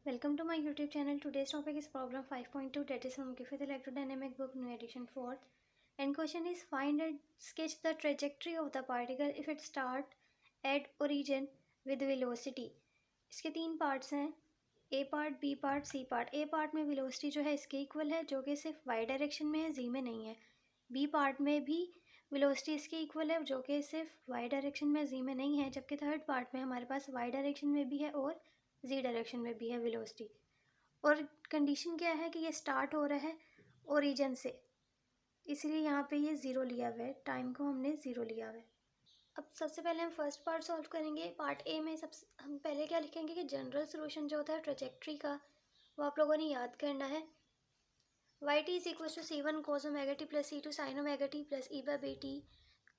Welcome to my YouTube channel. Today's topic is problem 5.2, that is from Griffith Electrodynamic book, new edition 4th. And question is, find and sketch the trajectory of the particle if it start at origin with velocity. इसके तीन parts हैं, A part, B part, C part. A part में velocity जो है इसके equal है, जो कि सिर्फ वाई डायरेक्शन में है, जी में नहीं है. बी पार्ट में भी वेलोसिटी इसके इक्वल है, जो कि सिर्फ वाई डायरेक्शन में, जी में नहीं है. जबकि थर्ड पार्ट में हमारे पास वाई डायरेक्शन में भी है और जी डायरेक्शन में भी है वेलोसिटी. और कंडीशन क्या है कि ये स्टार्ट हो रहा है ओरिजिन से, इसलिए यहाँ पे ये ज़ीरो लिया हुआ है, टाइम को हमने ज़ीरो लिया हुआ है. अब सबसे पहले हम फर्स्ट पार्ट सॉल्व करेंगे. पार्ट ए में हम पहले क्या लिखेंगे कि जनरल सोल्यूशन जो होता है ट्रेजेक्ट्री का, वो आप लोगों ने याद करना है. Y T is equal to C one cos omega T plus C two sine omega T plus E by B T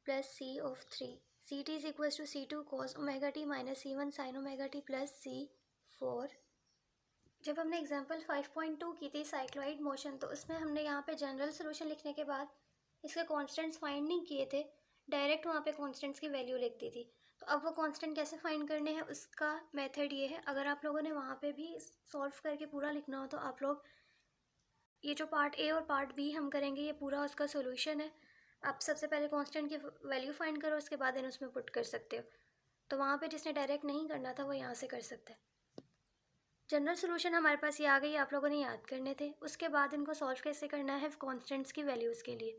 plus C of three. C T is equal to C two cos omega T minus C one sine omega T plus C four. जब हमने example 5.2 की थी cycloid motion, तो उसमें हमने यहाँ पे general solution लिखने के बाद इसके कांस्टेंट्स फाइंड नहीं किए थे, डायरेक्ट वहाँ पे कांस्टेंट्स की वैल्यू लिख दी थी. तो अब वो कांस्टेंट कैसे फाइंड करने हैं उसका मेथड ये है. अगर आप लोगों ने वहाँ पे भी सॉल्व करके पूरा लिखना हो तो आप लोग ये जो पार्ट ए और पार्ट बी हम करेंगे, ये पूरा उसका सोल्यूशन है. आप सबसे पहले कांस्टेंट की वैल्यू फाइंड करो, उसके बाद इन उसमें पुट कर सकते हो. तो वहाँ पे जिसने डायरेक्ट नहीं करना था वो यहाँ से कर सकता है. जनरल सोल्यूशन हमारे पास ये आ गई, आप लोगों ने याद करने थे. उसके बाद इनको सॉल्व कैसे करना है कांस्टेंट्स की वैल्यूज़ के लिए.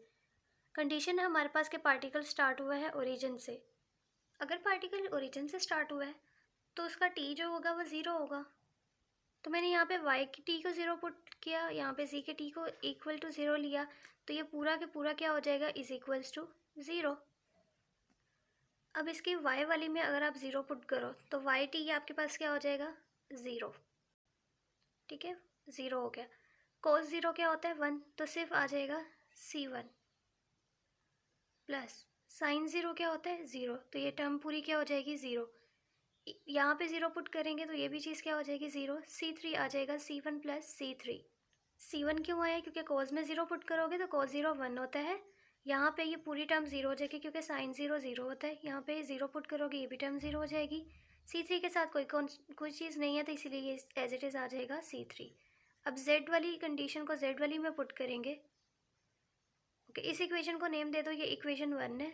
कंडीशन है हमारे पास कि पार्टिकल स्टार्ट हुआ है ओरिजिन से. अगर पार्टिकल ओरिजिन से स्टार्ट हुआ है तो उसका टी जो होगा वो ज़ीरो होगा. तो मैंने यहाँ पे वाई की टी को ज़ीरो पुट किया, यहाँ पे जी के टी को इक्वल टू ज़ीरो लिया, तो ये पूरा के पूरा क्या हो जाएगा, इज इक्वल्स टू ज़ीरो. अब इसकी वाई वाली में अगर आप ज़ीरो पुट करो तो वाई टी आपके पास क्या हो जाएगा, ज़ीरो. ठीक है, ज़ीरो हो गया. कोस ज़ीरो क्या होता है, वन, तो सिर्फ आ जाएगा सी वन. प्लस साइन ज़ीरो क्या होता है, ज़ीरो, तो ये टर्म पूरी क्या हो जाएगी, ज़ीरो. यहाँ पे ज़ीरो पुट करेंगे तो ये भी चीज़ क्या हो जाएगी, ज़ीरो. सी थ्री आ जाएगा सी वन प्लस सी थ्री. सी वन क्यों आया, क्योंकि कोस में ज़ीरो पुट करोगे तो कोस ज़ीरो वन होता है. यहाँ पे ये पूरी टर्म ज़ीरो हो जाएगी क्योंकि साइन ज़ीरो ज़ीरो होता है. यहाँ पे ज़ीरो पुट करोगे ये भी टर्म ज़ीरो हो जाएगी. सी थ्री के साथ कोई चीज़ नहीं है तो इसीलिए ये एज इट इज़ आ जाएगा सी थ्री. अब जेड वाली कंडीशन को जेड वाली में पुट करेंगे. ओके, इस इक्वेशन को नेम दे दो, ये इक्वेशन वन है,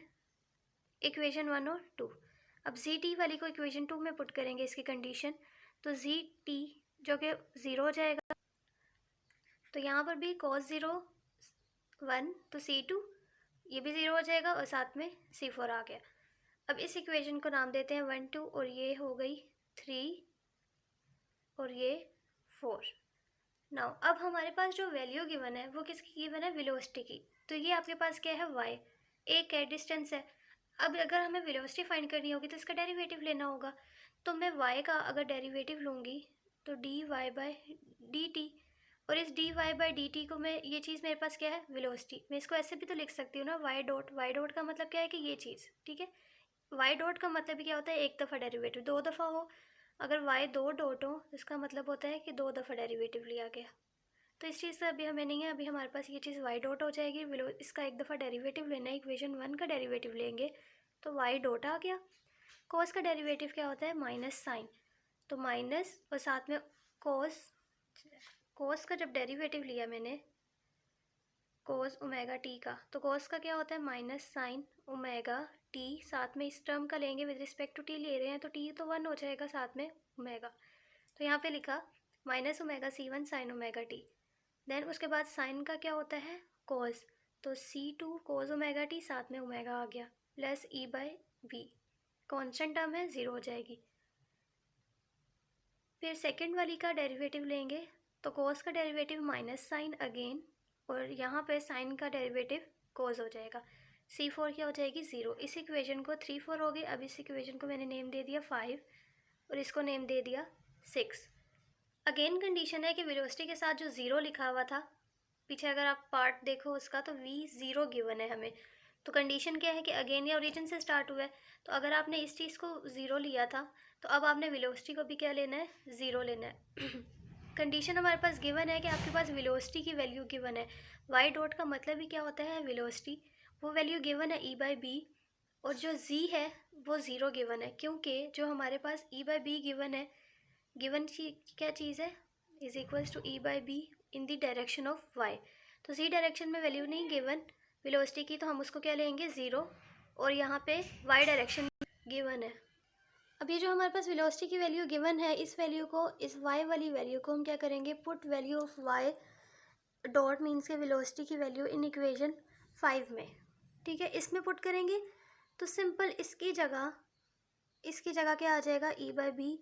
इक्वेशन वन और टू. अब जी टी वाली को इक्वेशन टू में पुट करेंगे इसकी कंडीशन, तो जी टी जो कि ज़ीरो हो जाएगा. तो यहाँ पर भी कॉस ज़ीरो वन, तो सी टू ये भी ज़ीरो हो जाएगा और साथ में सी फोर आ गया. अब इस इक्वेशन को नाम देते हैं वन टू, और ये हो गई थ्री और ये फोर. नाउ अब हमारे पास जो वैल्यू गिवन है वो किसकी गिवन है, वेलोसिटी की. तो ये आपके पास क्या है, y, एक है, डिस्टेंस है. अब अगर हमें वेलोसिटी फाइंड करनी होगी तो इसका डेरिवेटिव लेना होगा. तो मैं y का अगर डेरिवेटिव लूँगी तो D Y by D T, और इस D Y by D T को मैं, ये चीज़ मेरे पास क्या है, वेलोसिटी. मैं इसको ऐसे भी तो लिख सकती हूँ ना, वाई डॉट का मतलब क्या है कि ये चीज़. ठीक है, वाई डॉट का मतलब क्या होता है, एक दफ़ा डेरिवेटिव, दो दफ़ा हो. अगर वाई दो डॉट हो इसका मतलब होता है कि दो दफ़ा डेरिवेटिव लिया गया. तो इस चीज़ से अभी हमें नहीं है, अभी हमारे पास ये चीज़ वाई डॉट हो जाएगी. इसका एक दफ़ा डेरिवेटिव लेना है, इक्वेशन वन का डेरिवेटिव लेंगे तो वाई डॉट आ गया. कोस का डेरिवेटिव क्या होता है, माइनस साइन, तो माइनस और साथ में कोस. कोस का जब डेरिवेटिव लिया मैंने कोस ओमेगा टी का, तो कोस का क्या होता है, माइनस साइन ओमेगा टी, साथ में इस टर्म का लेंगे विद रिस्पेक्ट टू टी ले रहे हैं तो टी तो वन हो जाएगा, साथ में ओमेगा. तो यहाँ पे लिखा minus omega C one sine omega T. Then उसके बाद साइन का क्या होता है, कोस, तो C two cos omega T, साथ में ओमेगा आ गया, plus E by V. Constant term है, ज़ीरो हो जाएगी. फिर सेकेंड वाली का डेरिवेटिव लेंगे तो कोस का डेरिवेटिव माइनस साइन अगेन, और यहाँ पे साइन का डेरिवेटिव कोस हो जाएगा. सी फोर क्या हो जाएगी, ज़ीरो. इस इक्वेशन को थ्री फोर हो गई. अब इस इक्वेशन को मैंने नेम दे दिया फाइव और इसको नेम दे दिया सिक्स. अगेन कंडीशन है कि वेलोसिटी के साथ जो ज़ीरो लिखा हुआ था पीछे, अगर आप पार्ट देखो उसका, तो वी ज़ीरो गिवन है हमें. तो कंडीशन क्या है कि अगेन ये ओरिजिन से स्टार्ट हुआ है. तो अगर आपने इस चीज़ को ज़ीरो लिया था तो अब आपने वेलोसिटी को भी क्या लेना है, ज़ीरो लेना है. कंडीशन हमारे पास गिवन है कि आपके पास वेलोसिटी की वैल्यू गिवन है. वाई डॉट का मतलब ही क्या होता है, वेलोसिटी. वो वैल्यू गिवन है ई बाई बी, और जो जी है वो ज़ीरो गिवन है, क्योंकि जो हमारे पास ई बाई बी गिवन है गिवन क्या चीज़ है, is equals to E by B in the direction of Y. तो जी डायरेक्शन में वैल्यू नहीं गिवन वेलोसिटी की, तो हम उसको क्या लेंगे, ज़ीरो, और यहाँ पे वाई डायरेक्शन गिवन है। अब ये जो हमारे पास वेलोसिटी की वैल्यू गिवन है, इस वैल्यू को, इस वाई वाली वैल्यू को हम क्या करेंगे, put value of Y dot means के वेलोसिटी की वैल्यू इन इक्वेशन 5 में, ठीक है, इसमें पुट करेंगे। तो सिंपल इसकी जगह क्या आ जाएगा, ई बाई बी।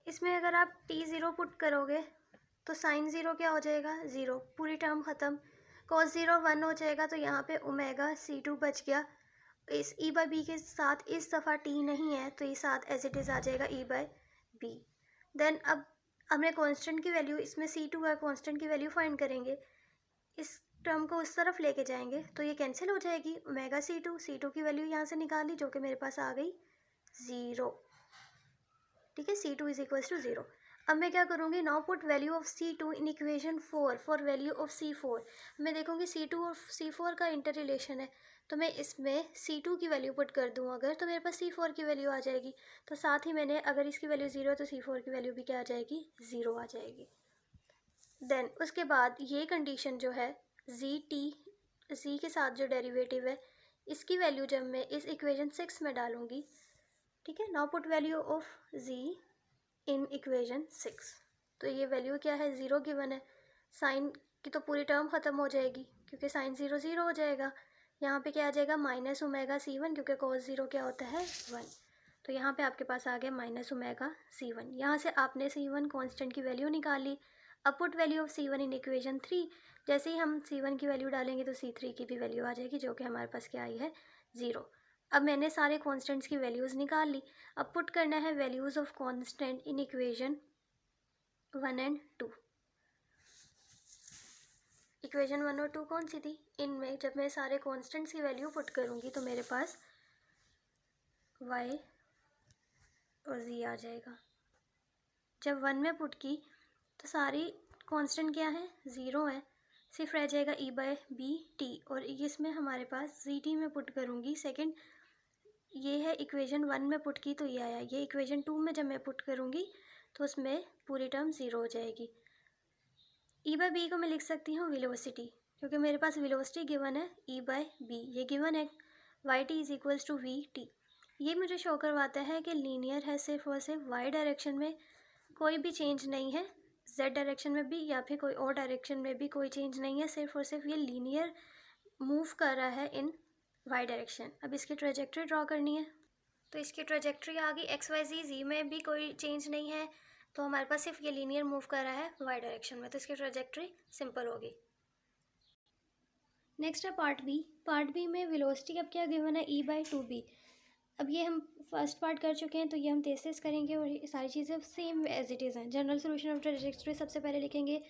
इसमें अगर आप t0 पुट करोगे तो साइन ज़ीरो क्या हो जाएगा, ज़ीरो, पूरी टर्म ख़त्म। cos ज़ीरो 1 हो जाएगा, तो यहाँ पे ओमेगा c2 बच गया। इस ई बाई बी के साथ इस दफ़ा t नहीं है, तो ये साथ एज इट इज़ आ जाएगा ई बाई बी। देन अब हमने कांस्टेंट की वैल्यू, इसमें c2 है, कांस्टेंट की वैल्यू फाइंड करेंगे। इस टर्म को उस तरफ लेके जाएंगे तो ये कैंसिल हो जाएगी, ओमेगा c2 की वैल्यू यहाँ से निकाली जो कि मेरे पास आ गई 0, ठीक है, c2 इज इक्वल्स टू 0। अब मैं क्या करूँगी, now put value of c2 in equation 4 for value of c4। मैं देखूँगी c2 और c4 का इंटर रिलेशन है, तो मैं इसमें c2 की वैल्यू पुट कर दूँ अगर, तो मेरे पास c4 की वैल्यू आ जाएगी। तो साथ ही मैंने, अगर इसकी वैल्यू 0 है तो c4 की वैल्यू भी क्या आ जाएगी, 0 आ जाएगी। देन उसके बाद ये कंडीशन जो है जी के साथ जो डेरिवेटिव है, इसकी वैल्यू जब मैं इस इक्वेशन 6 में डालूँगी, ठीक है, now put value of Z in equation 6। तो ये वैल्यू क्या है, 0 गिवन है, साइन की तो पूरी टर्म ख़त्म हो जाएगी क्योंकि साइन 0 0 हो जाएगा। यहाँ पे क्या आ जाएगा, माइनस ओमेगा c1, क्योंकि cos 0 क्या होता है, 1। तो यहाँ पे आपके पास आ गया माइनस ओमेगा c1। यहाँ से आपने c1 कांस्टेंट की वैल्यू निकाली। अब put value of c1 in equation 3। जैसे ही हम c1 की वैल्यू डालेंगे तो c3 की भी वैल्यू आ जाएगी, जो कि हमारे पास क्या आई है, 0। अब मैंने सारे कांस्टेंट्स की वैल्यूज़ निकाल ली। अब पुट करना है values of constant in equation 1 and 2। Equation 1 और 2 कौन सी थी, इनमें जब मैं सारे कांस्टेंट्स की वैल्यू पुट करूँगी तो मेरे पास y और z आ जाएगा। जब 1 में पुट की तो सारी कांस्टेंट क्या है, 0 है, सिर्फ रह जाएगा ई बाई बी टी, और इसमें हमारे पास जी टी में पुट करूँगी सेकंड। ये है इक्वेशन 1 में पुट की तो ये आया, ये इक्वेशन 2 में जब मैं पुट करूँगी तो उसमें पूरी टर्म 0 हो जाएगी। ई बाई बी को मैं लिख सकती हूँ वेलोसिटी, क्योंकि मेरे पास वेलोसिटी गिवन है ई बाई बी, ये गिवन है Y T is equals to V T. ये मुझे शो करवाता है कि लीनियर है सिर्फ और सिर्फ वाई डायरेक्शन में, कोई भी चेंज नहीं है, जेड डायरेक्शन में भी या फिर कोई और डायरेक्शन में भी कोई चेंज नहीं है, सिर्फ और सिर्फ ये लीनियर मूव कर रहा है इन वाई डायरेक्शन। अब इसकी ट्रेजेक्ट्री ड्रॉ करनी है, तो इसकी ट्रेजेक्ट्री आ गई एक्स वाई जी में भी कोई चेंज नहीं है, तो हमारे पास सिर्फ ये लीनियर मूव कर रहा है वाई डायरेक्शन में, तो इसकी ट्रेजेक्ट्री सिंपल होगी। नेक्स्ट है पार्ट बी में वेलोसिटी अब क्या गिवन है, ई बाई टू बी। अब ये हम फर्स्ट पार्ट कर चुके हैं, तो ये हम तेज करेंगे और ये सारी चीज़ें सेम एज इट इज़ हैं। जनरल सोल्यूशन ऑफ ट्रेजेक्ट्री सबसे पहले लिखेंगे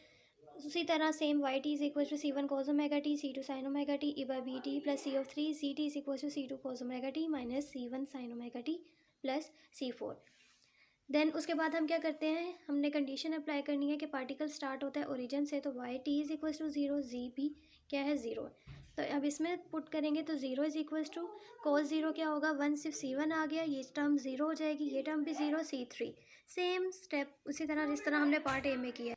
उसी तरह same, Y T is equal to c1 cos omega T, c2 sin omega T, E by B T plus C of 3, C T is equal to c2 cos omega T minus c1 sin omega T plus c4। Then उसके बाद हम क्या करते हैं, हमने condition apply करनी है कि पार्टिकल स्टार्ट होता है ओरिजिन से, तो Y T is equal to 0, Z भी क्या है, 0 है। तो अब इसमें पुट करेंगे तो 0 इज इक्वल टू cos 0 क्या होगा, 1, सिर्फ c1 आ गया, ये टर्म 0 हो जाएगी, ये टर्म भी 0, c3 सेम स्टेप उसी तरह जिस तरह हमने पार्ट ए में किया।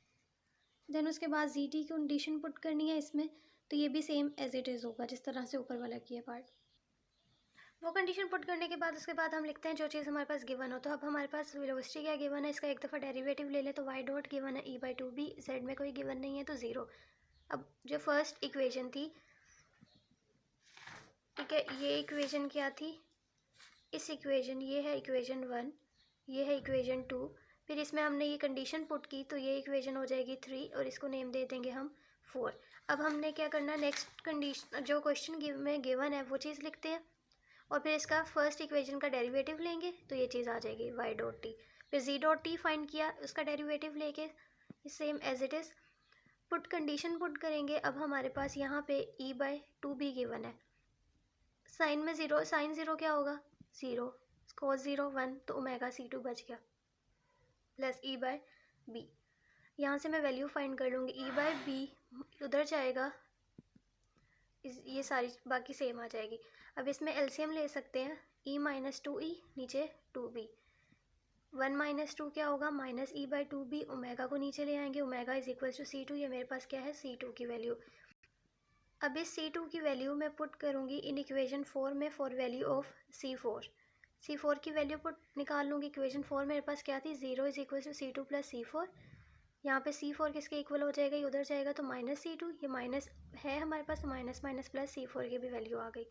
देन उसके बाद जी टी की कंडीशन पुट करनी है इसमें, तो ये भी सेम एज इट इज़ होगा जिस तरह से ऊपर वाला किया पार्ट। वो कंडीशन पुट करने के बाद उसके बाद हम लिखते हैं जो चीज़ हमारे पास गिवन हो। तो अब हमारे पास वेलोसिटी क्या गिवन है, इसका एक दफ़ा डेरिवेटिव ले ले, तो वाई डॉट गिवन है E by two B, Z में कोई गिवन नहीं है तो 0। अब जो फर्स्ट इक्वेशन थी, ठीक है, ये इक्वेशन क्या थी, इस इक्वेशन, ये है इक्वेशन 1, ये है इक्वेशन 2, फिर इसमें हमने ये कंडीशन पुट की तो ये इक्वेशन हो जाएगी 3 और इसको नेम दे देंगे हम 4। अब हमने क्या करना है, नेक्स्ट कंडीशन जो क्वेश्चन में गिवन है वो चीज़ लिखते हैं और फिर इसका फर्स्ट इक्वेशन का डेरिवेटिव लेंगे तो ये चीज़ आ जाएगी वाई डॉट टी। फिर जी डॉट टी फाइंड किया, उसका डेरिवेटिव लेके same as it is put condition put करेंगे। अब हमारे पास यहाँ पे E by two B given है, साइन में 0, साइन 0 क्या होगा, 0, cos 0 1, तो ओमेगा c2 बच गया प्लस ई बाय बी। यहाँ से मैं वैल्यू फाइंड कर लूँगी, ई बाय बी उधर जाएगा, ये सारी बाकी सेम आ जाएगी। अब इसमें एलसीएम ले सकते हैं, ई माइनस टू ई, नीचे टू बी। 1 माइनस टू क्या होगा, minus E by two B. Omega को नीचे ले आएंगे, omega is equal to C two. ये मेरे पास क्या है, सी टू की वैल्यू। अब इस सी टू की वैल्यू मैं पुट करूँगी इन इक्वेशन 4 में for value of C4। C4 की वैल्यू पुट निकाल लूँगी। इक्वेशन 4 मेरे पास क्या थी, 0 is equal to C2 plus C4। यहाँ पे C4 किसके इक्वल हो जाएगा, ये उधर जाएगा तो माइनस C2। ये माइनस है हमारे पास, तो माइनस माइनस प्लस C4 की भी वैल्यू आ गई।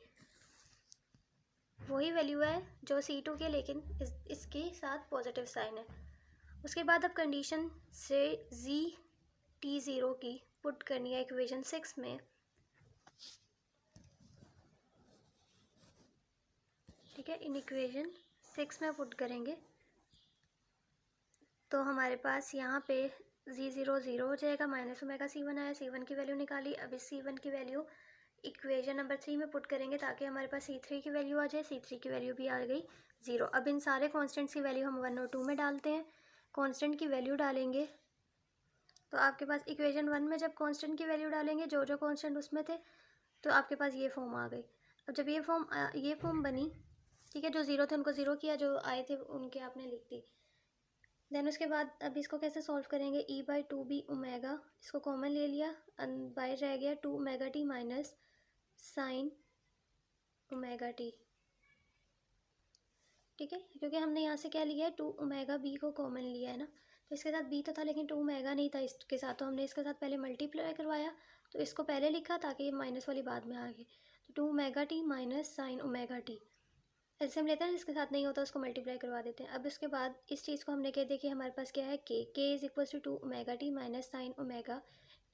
वही वैल्यू है जो C2 के, लेकिन इसके साथ पॉजिटिव साइन है। उसके बाद अब कंडीशन से T0 की पुट करनी है इक्वेशन 6 में। ठीक है, इन इक्वेशन 6 में पुट करेंगे तो हमारे पास यहाँ पे Z0 0 हो जाएगा, माइनस ओमेगा C1 आया, C1 की वैल्यू निकाली। अब इस C1 की वैल्यू इक्वेशन नंबर 3 में पुट करेंगे ताकि हमारे पास C3 की वैल्यू आ जाए। C3 की वैल्यू भी आ गई 0। अब इन सारे कॉन्स्टेंट्स की वैल्यू हम 1 और 2 में डालते हैं। कॉन्स्टेंट की वैल्यू डालेंगे तो आपके पास इक्वेशन 1 में जब कॉन्स्टेंट की वैल्यू डालेंगे, जो जो कॉन्स्टेंट उसमें थे, तो आपके पास ये फॉर्म आ गई। अब जब ये फॉर्म बनी, ठीक है, जो ज़ीरो थे उनको ज़ीरो किया, जो आए थे उनके आपने लिख दी। देन उसके बाद अब इसको कैसे सॉल्व करेंगे, ई बाई टू बी ओमेगा, इसको कॉमन ले लिया, बाहर रह गया 2 omega T minus sine omega T. ठीक है, क्योंकि हमने यहाँ से क्या लिया है, 2 ओमेगा बी को कॉमन लिया है ना, तो इसके साथ बी तो था लेकिन 2 ओमेगा नहीं था इसके साथ, तो हमने इसके साथ पहले मल्टीप्लाई करवाया, तो इसको पहले लिखा ताकि ये माइनस वाली बाद में आ गई। तो 2 omega T minus sine omega T, LCM लेते हैं, जिसके साथ नहीं होता उसको मल्टीप्लाई करवा देते हैं। अब इसके बाद इस चीज़ को हमने कह दिया कि हमारे पास क्या है, K is equal to 2 omega T minus sine omega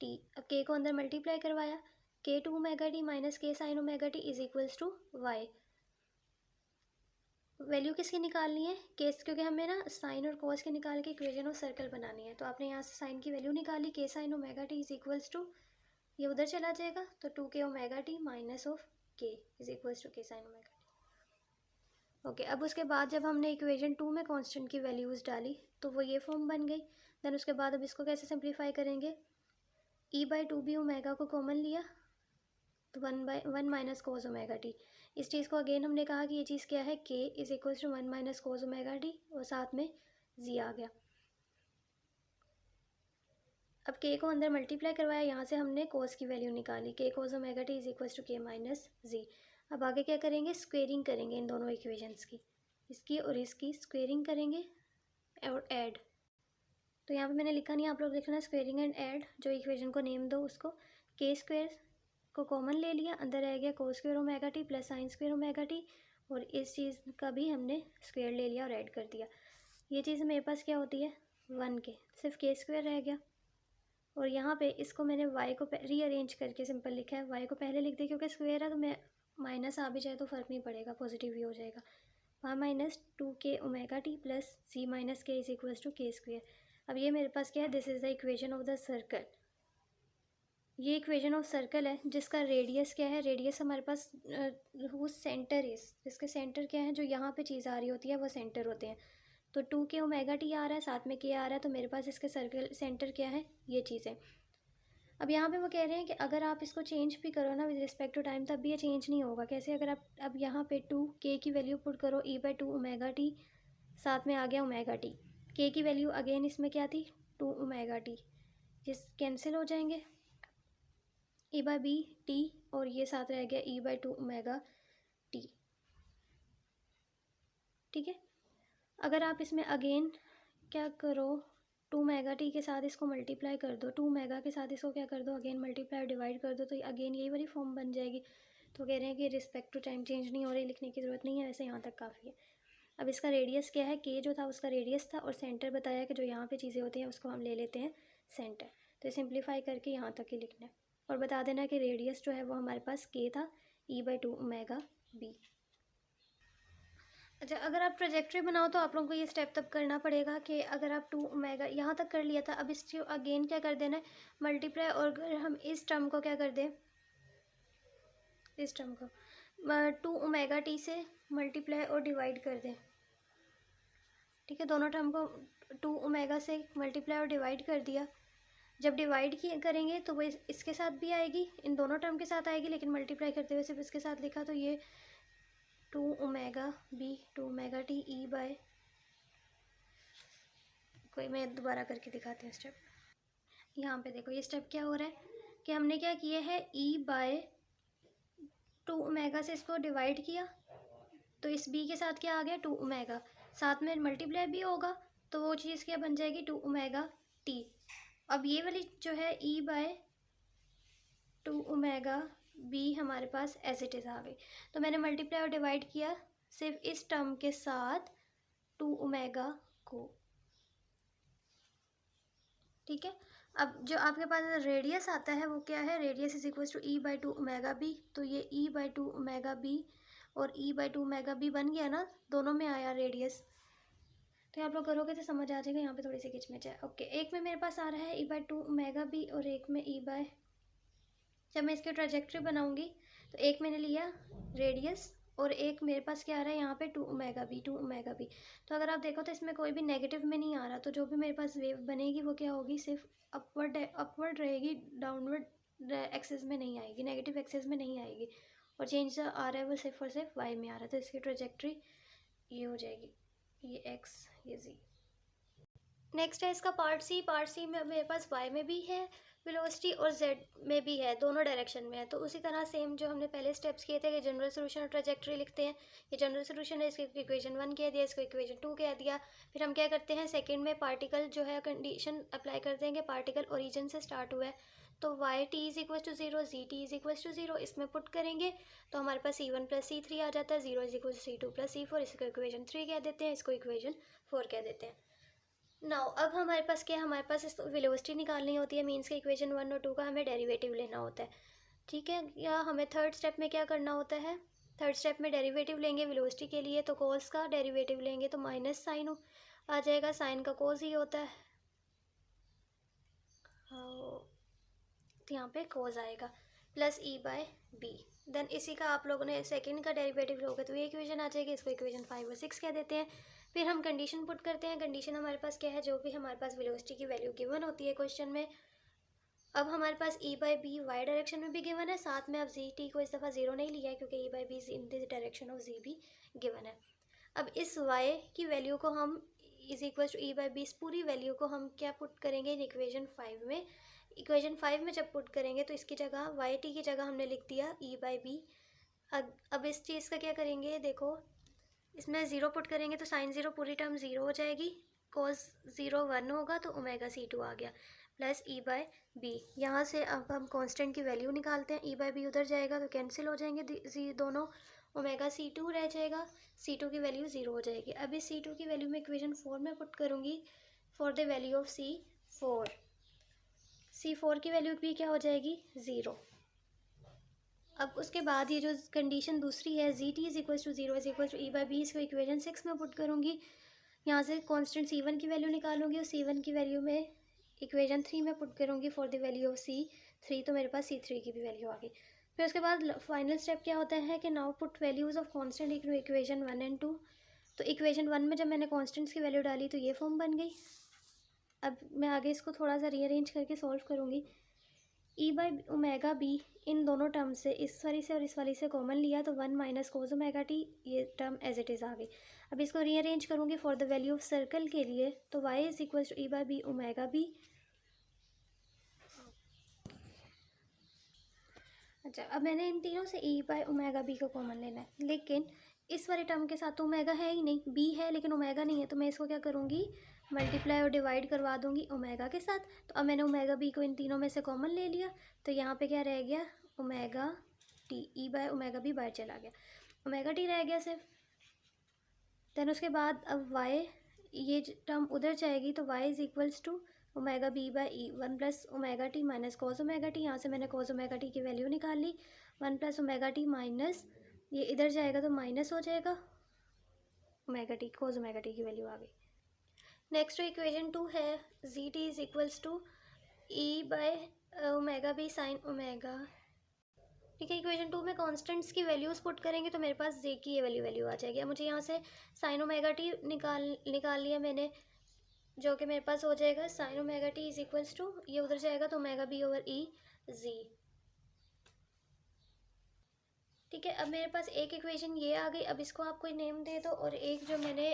T. अब के को अंदर मल्टीप्लाई करवाया, K 2 omega T minus K sine omega T is equals to Y. Value किसकी निकालनी है, केस, क्योंकि हमें ना साइन और कोस के निकाल के इक्वेशन और सर्कल बनानी है। तो आपने यहाँ से साइन की वैल्यू निकाली, K sine omega T is equals to, ये उधर चला जाएगा तो 2 K omega T minus of K is equals to K sine omega T. Okay, अब उसके बाद जब हमने इक्वेशन 2 में कांस्टेंट की वैल्यूज़ डाली तो वो ये फॉर्म बन गई। देन उसके बाद अब इसको कैसे सिंप्लीफाई करेंगे, ई बाई टू बी ओमेगा को कॉमन लिया तो 1 माइनस कोस ओमेगा टी। इस चीज़ को अगेन हमने कहा कि ये चीज़ क्या है, K is equal to 1 minus cos omega T, और साथ में जी आ गया। अब के को अंदर मल्टीप्लाई करवाया, यहाँ से हमने कोस की वैल्यू निकाली, K cos omega T is equal to K minus Z. अब आगे क्या करेंगे, स्क्वेयरिंग करेंगे इन दोनों इक्वेशंस की, इसकी और इसकी स्क्वेयरिंग करेंगे और ऐड। तो यहाँ पे मैंने लिखा नहीं, आप लोग लिखना स्क्वेयरिंग एंड ऐड, जो इक्वेशन को नेम दो उसको। के स्क्वेयर को कॉमन ले लिया, अंदर रह गया cos square omega T plus sine square omega T, और इस चीज़ का भी हमने स्क्वेयर ले लिया और ऐड कर दिया। ये चीज़ मेरे पास क्या होती है, 1 के, सिर्फ के स्क्वेयर रह गया। और यहाँ पे इसको मैंने वाई को रीअरेंज करके सिंपल लिखा है, वाई को पहले लिख दिया क्योंकि स्क्वेयर है तो मैं माइनस आ भी जाए तो फ़र्क नहीं पड़ेगा, पॉजिटिव ही हो जाएगा। Y minus 2 K omega T plus सी माइनस के इज इक्वल्स टू के स्क्वेयर। अब ये मेरे पास क्या है, this is the equation of the circle. ये इक्वेशन ऑफ सर्कल है जिसका रेडियस क्या है, रेडियस हमारे पास वो सेंटर इज, जिसके सेंटर क्या है, जो यहाँ पे चीज़ आ रही होती है वो सेंटर होते हैं। तो 2 के ओमेगा टी आ रहा है, साथ में के आ रहा है, तो मेरे पास इसके सर्कल सेंटर क्या है, ये चीज़ है। अब यहाँ पे वो कह रहे हैं कि अगर आप इसको चेंज भी करो ना विद रिस्पेक्ट टू टाइम, तब भी ये चेंज नहीं होगा। कैसे, अगर आप अब यहाँ पे 2 के की वैल्यू पुट करो, ई बाई 2 ओमेगा टी, साथ में आ गया ओमेगा टी, के की वैल्यू अगेन इसमें क्या थी, 2 ओमेगा टी, जिस कैंसिल हो जाएंगे, ई बाई बी टी, और ये साथ रह गया ई बाई 2 ओमेगा टी। ठीक है, अगर आप इसमें अगेन क्या करो, 2 मेगा टी के साथ इसको मल्टीप्लाई कर दो, 2 मेगा के साथ इसको क्या कर दो, अगेन मल्टीप्लाई डिवाइड कर दो, तो अगेन यही वाली फॉर्म बन जाएगी। तो कह रहे हैं कि रिस्पेक्ट टू टाइम चेंज नहीं हो रही, लिखने की ज़रूरत नहीं है, वैसे यहाँ तक काफ़ी है। अब इसका रेडियस क्या है, के जो था उसका रेडियस था, और सेंटर बताया कि जो यहाँ पे चीज़ें होती हैं उसको हम ले लेते हैं सेंटर। तो सिंप्लीफाई करके यहाँ तक ही लिखना है, और बता देना कि रेडियस जो है वो हमारे पास के था, ई बाई 2 ओमेगा बी। अच्छा, अगर आप ट्रेजेक्ट्री बनाओ तो आप लोगों को ये स्टेप तब करना पड़ेगा कि अगर आप 2 ओमेगा यहाँ तक कर लिया था, अब इस अगेन क्या कर देना है, मल्टीप्लाई, और अगर हम इस टर्म को क्या कर दें, इस टर्म को 2 ओमेगा टी से मल्टीप्लाई और डिवाइड कर दें। ठीक है, दोनों टर्म को 2 ओमेगा से मल्टीप्लाई और डिवाइड कर दिया। जब डिवाइड करेंगे तो वो इसके साथ भी आएगी, इन दोनों टर्म के साथ आएगी, लेकिन मल्टीप्लाई करते हुए सिर्फ इसके साथ लिखा, तो ये two omega B two omega T E by, कोई मैं दोबारा करके दिखाती हूँ स्टेप। यहाँ पे देखो ये स्टेप क्या हो रहा है कि हमने क्या किया है, ई बाय टू ओमेगा से इसको डिवाइड किया, तो इस बी के साथ क्या आ गया, टू ओमेगा, साथ में मल्टीप्लाई भी होगा तो वो चीज़ क्या बन जाएगी, टू ओमेगा टी। अब ये वाली जो है E by two omega B हमारे पास एज इट इज़ आ गई, तो मैंने मल्टीप्लाई और डिवाइड किया सिर्फ इस टर्म के साथ टू ओमेगा को, ठीक है। अब जो आपके पास रेडियस आता है वो क्या है, radius is equal to E by two omega B, तो ये E by two omega B और E by two omega B बन गया ना, दोनों में आया रेडियस, तो आप लोग करोगे तो समझ आ जाएगा। यहाँ पे थोड़ी सी किचमिच है, ओके। एक में मेरे पास आ रहा है E by two omega B और एक में ई बाय, जब मैं इसकी ट्रेजेक्ट्री बनाऊंगी तो एक मैंने लिया रेडियस और एक मेरे पास क्या आ रहा है यहाँ पे two omega B, two omega B. तो अगर आप देखो तो इसमें कोई भी नेगेटिव में नहीं आ रहा, तो जो भी मेरे पास वेव बनेगी वो क्या होगी, सिर्फ अपवर्ड रहेगी, डाउनवर्ड एक्सेस में नहीं आएगी, नेगेटिव एक्सेस में नहीं आएगी, और चेंज आ रहा है वो सिर्फ और सिर्फ वाई में आ रहा है, तो इसकी ट्रेजेक्ट्री ये हो जाएगी, ये एक्स ये जी। नेक्स्ट है इसका पार्ट सी। पार्ट सी में मेरे पास वाई में भी है वेलोसिटी और जेड में भी है, दोनों डायरेक्शन में है। तो उसी तरह सेम जो हमने पहले स्टेप्स किए थे कि जनरल सोल्यूशन और ट्रेजेक्ट्री लिखते हैं, ये जनरल सोल्यूशन है, इसको इक्वेशन 1 कह दिया, इसको इक्वेशन 2 कह दिया। फिर हम क्या करते हैं, सेकंड में पार्टिकल जो है कंडीशन अप्लाई करते हैं कि पार्टिकल ओरिजिन से स्टार्ट हुआ है, तो Y T is equal to zero, Z T is equal to zero, इसमें पुट करेंगे तो हमारे पास C1 प्लस C3 आ जाता है, zero is equal to C2 plus C4, इसको इक्वेशन 3 कह देते हैं, इसको इक्वेशन 4 कह देते हैं। नाउ अब हमारे पास क्या है, हमारे पास इस वेलोसिटी निकालनी होती है, मीन्स के इक्वेशन 1 और 2 का हमें डेरिवेटिव लेना होता है, ठीक है। या हमें थर्ड स्टेप में क्या करना होता है, थर्ड स्टेप में डेरिवेटिव लेंगे वेलोसिटी के लिए, तो कोस का डेरिवेटिव लेंगे तो माइनस साइन आ जाएगा, साइन का कोस ही होता है, तो यहाँ पे कोस आएगा plus E by B. Then इसी का आप लोगों ने सेकंड का डेरिवेटिव लोगे तो ये इक्वेशन आ जाएगी, इसको इक्वेशन 5 और 6 कह देते हैं। फिर हम कंडीशन पुट करते हैं, कंडीशन हमारे पास क्या है, जो भी हमारे पास वेलोसिटी की वैल्यू गिवन होती है क्वेश्चन में, अब हमारे पास E by B Y direction में भी गिवन है, साथ में अब जी टी को इस दफ़ा जीरो नहीं लिया है क्योंकि E by B in this direction of G भी गिवन है। अब इस वाई की वैल्यू को हम is equal to E by B, इस पूरी वैल्यू को हम क्या पुट करेंगे इन इक्वेशन 5 में, इक्वेशन 5 में जब पुट करेंगे तो इसकी जगह वाई टी की जगह हमने लिख दिया ई बाई बी। अब इस चीज़ का क्या करेंगे, देखो इसमें ज़ीरो पुट करेंगे तो साइन ज़ीरो पूरी टर्म ज़ीरो हो जाएगी, कोस ज़ीरो 1 होगा तो ओमेगा C2 आ गया प्लस ई बाय बी। यहाँ से अब हम कांस्टेंट की वैल्यू निकालते हैं, ई बाय बी उधर जाएगा तो कैंसिल हो जाएंगे दोनों, ओमेगा C2 रह जाएगा, C2 की वैल्यू ज़ीरो हो जाएगी। अब इस C2 की वैल्यू मैं इक्वेशन 4 में पुट करूँगी for the value of C4 की वैल्यू भी क्या हो जाएगी, ज़ीरो। अब उसके बाद ये जो कंडीशन दूसरी है, Z T is equal to zero is equal to E by B, इसको इक्वेशन 6 में पुट करूँगी, यहाँ से कांस्टेंट C1 की वैल्यू निकालूंगी और C1 की वैल्यू में इक्वेशन 3 में पुट करूँगी for the value of C3, तो मेरे पास C3 की भी वैल्यू आ गई। फिर उसके बाद फाइनल स्टेप क्या होता है कि now put values of constant equal equation 1 and 2, तो इक्वेशन 1 में जब मैंने कांस्टेंट्स की वैल्यू डाली तो ये फॉर्म बन गई। अब मैं आगे इसको थोड़ा सा रीअरेंज करके सॉल्व करूँगी, ई बाई ओमेगा बी इन दोनों टर्म से इस वाली से और इस वाली से कॉमन लिया तो 1 माइनस कोस ओमेगा टी, ये टर्म एज इट इज़ आ गई। अब इसको रीअरेंज करूँगी for the value of circle के लिए, तो y is equal to E by B omega B. अच्छा, अब मैंने इन तीनों से ई बाई ओमेगा बी को कॉमन लेना है, लेकिन इस वाले टर्म के साथ तो ओमेगा है ही नहीं, बी है लेकिन ओमेगा नहीं है, तो मैं इसको क्या करूँगी, मल्टीप्लाई और डिवाइड करवा दूँगी ओमेगा के साथ। तो अब मैंने ओमेगा बी को इन तीनों में से कॉमन ले लिया, तो यहाँ पे क्या रह गया, omega T, E by omega B बाहर चला गया, ओमेगा टी रह गया सिर्फ। देन उसके बाद अब वाई, ये टर्म उधर जाएगी तो Y is equals to omega B by E, 1 plus omega T minus cos omega T, यहाँ से मैंने कॉस ओमेगा टी की वैल्यू निकाल ली, 1 प्लस ओमेगा टी माइनस, ये इधर जाएगा तो माइनस हो जाएगा omega T, cos omega T की वैल्यू आ गई। नेक्स्ट इक्वेशन 2 है, Z T is equals to E by omega B sine omega, ठीक है। इक्वेशन 2 में कांस्टेंट्स की वैल्यूज़ पुट करेंगे तो मेरे पास जे की ये वाली वैल्यू आ जाएगी। अब मुझे यहाँ से साइन ओमेगा टी निकाल लिया मैंने, जो कि मेरे पास हो जाएगा sine omega T is equals to, ये उधर जाएगा तो omega B over E Z, ठीक है, अब मेरे पास एक इक्वेशन ये आ गई। अब इसको आप कोई नेम दे दो, और एक जो मैंने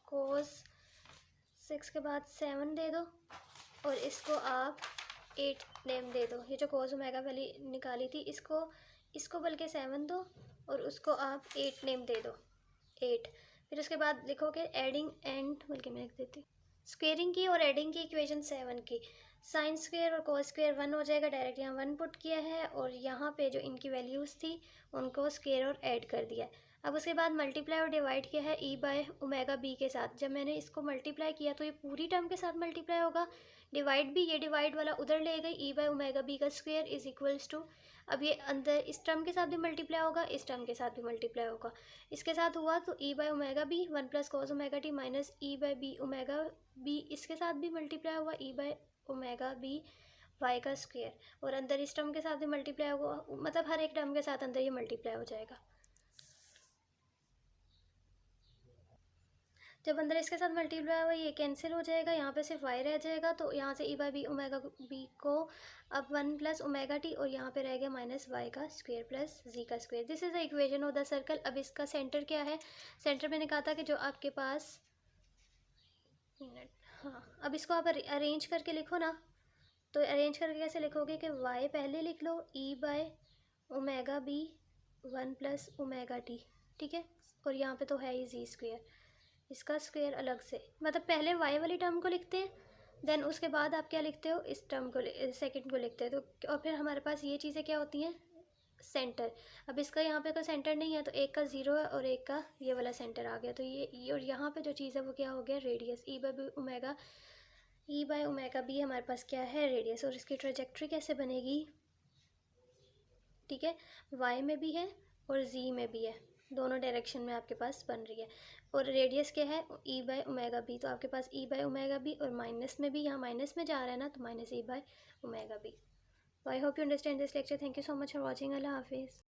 cos 6 के बाद 7 दे दो, और इसको आप 8 नेम दे दो। ये जो cos ओमेगा वाली निकाली थी, इसको बल्कि 7 दो, और उसको आप 8 नेम दे दो, 8। फिर उसके बाद लिखोगे एडिंग एंड, बल्कि मैं लिख देती स्क्वेयरिंग की और एडिंग की इक्वेशन 7 की। साइन स्क्वेयर और कोस स्क्वेयर 1 हो जाएगा, डायरेक्ट यहाँ 1 पुट किया है, और यहाँ पे जो इनकी वैल्यूज़ थी उनको स्क्वेयर और ऐड कर दिया है। अब उसके बाद मल्टीप्लाई और डिवाइड किया है ई बाय ओमेगा बी के साथ। जब मैंने इसको मल्टीप्लाई किया तो ये पूरी टर्म के साथ मल्टीप्लाई होगा, डिवाइड भी ये डिवाइड वाला उधर ले गई, ई बाय ओमेगा बी का स्क्वेयर इज इक्वल्स टू, अब ये अंदर इस टर्म के साथ भी मल्टीप्लाई होगा, इस टर्म के साथ भी मल्टीप्लाई होगा। इसके साथ हुआ तो e by omega B 1 plus cos omega T minus E by b omega b, इसके साथ भी मल्टीप्लाई हुआ e by omega b y का स्क्वेयर, और अंदर इस टर्म के साथ भी मल्टीप्लाई होगा, मतलब हर एक टर्म के साथ अंदर ये मल्टीप्लाई हो जाएगा। जब अंदर इसके साथ मल्टीप्लाई हुआ ये कैंसिल हो जाएगा, यहाँ पे सिर्फ वाई रह जाएगा, तो यहाँ से E by B omega B को अब 1 प्लस ओमेगा टी, और यहाँ पे रह गया माइनस वाई का स्क्वेयर प्लस जी का square. This is the equation of the circle. अब इसका सेंटर क्या है? सेंटर मैंने कहा था कि जो आपके पास, मिनट, हाँ, अब इसको आप अरेंज करके लिखो ना। तो अरेंज करके कैसे लिखोगे कि y पहले लिख लो E by omega B 1 plus omega T, ठीक है, और यहाँ पे तो है ही जी स्क्वेयर, इसका स्क्वेयर अलग से, मतलब पहले y वाली टर्म को लिखते हैं, देन उसके बाद आप क्या लिखते हो, इस टर्म को, सेकंड को लिखते हैं। तो और फिर हमारे पास ये चीज़ें क्या होती हैं, सेंटर। अब इसका यहाँ पे कोई सेंटर नहीं है, तो एक का 0 है और एक का ये वाला सेंटर आ गया, तो ये और यहाँ पे जो चीज़ है वो क्या हो गया, radius. E by omega B हमारे पास क्या है, रेडियस, और इसकी ट्रेजेक्ट्री कैसे बनेगी, ठीक है, वाई में भी है और जी में भी है, दोनों डायरेक्शन में आपके पास बन रही है। और रेडियस क्या है, ई बाय ओमेगा बी, तो आपके पास ई बाय ओमेगा बी, और माइनस में भी, यहाँ माइनस में जा रहा है ना, तो minus E by omega B. I hope you understand this lecture. Thank you so much for watching. अल्लाह हाफिज़।